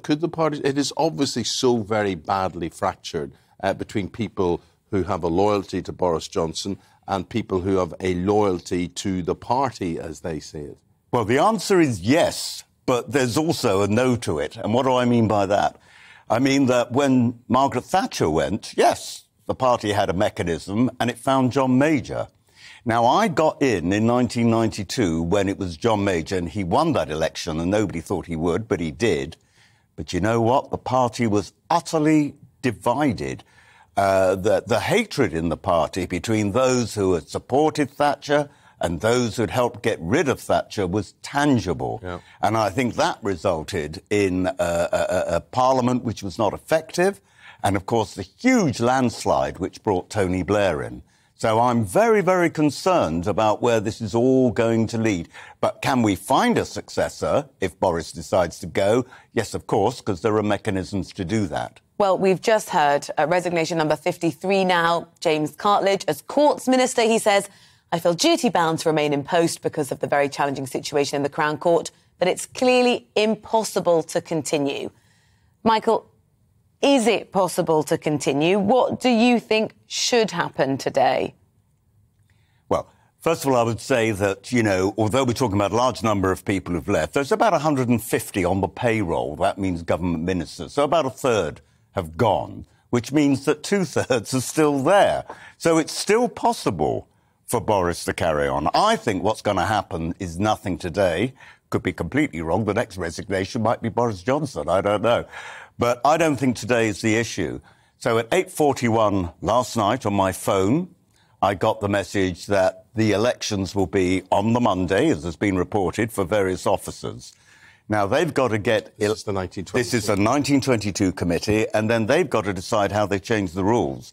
Could the party... It is obviously so very badly fractured between people who have a loyalty to Boris Johnson and people who have a loyalty to the party, as they see it. Well, the answer is yes, but there's also a no to it. And what do I mean by that? I mean that when Margaret Thatcher went, yes, the party had a mechanism and it found John Major. Now, I got in 1992 when it was John Major, and he won that election, and nobody thought he would, but he did. But you know what? The party was utterly divided. The hatred in the party between those who had supported Thatcher and those who had helped get rid of Thatcher was tangible. Yeah. And I think that resulted in a parliament which was not effective, and, of course, the huge landslide which brought Tony Blair in. So I'm very, very concerned about where this is all going to lead. But can we find a successor if Boris decides to go? Yes, of course, because there are mechanisms to do that. Well, we've just heard resignation number 53 now. James Cartledge, as Courts Minister, he says, I feel duty-bound to remain in post because of the very challenging situation in the Crown Court, but it's clearly impossible to continue. Michael, is it possible to continue? What do you think should happen today? Well, first of all, I would say that, you know, although we're talking about a large number of people who've left, there's about 150 on the payroll. That means government ministers. So about a third have gone, which means that two-thirds are still there. So it's still possible for Boris to carry on. I think what's going to happen is nothing today. Could be completely wrong. The next resignation might be Boris Johnson. I don't know. But I don't think today is the issue. So at 8:41 last night on my phone, I got the message that the elections will be on the Monday, as has been reported, for various officers. Now, they've got to get... This is the 1922. This is a 1922 committee, and then they've got to decide how they change the rules.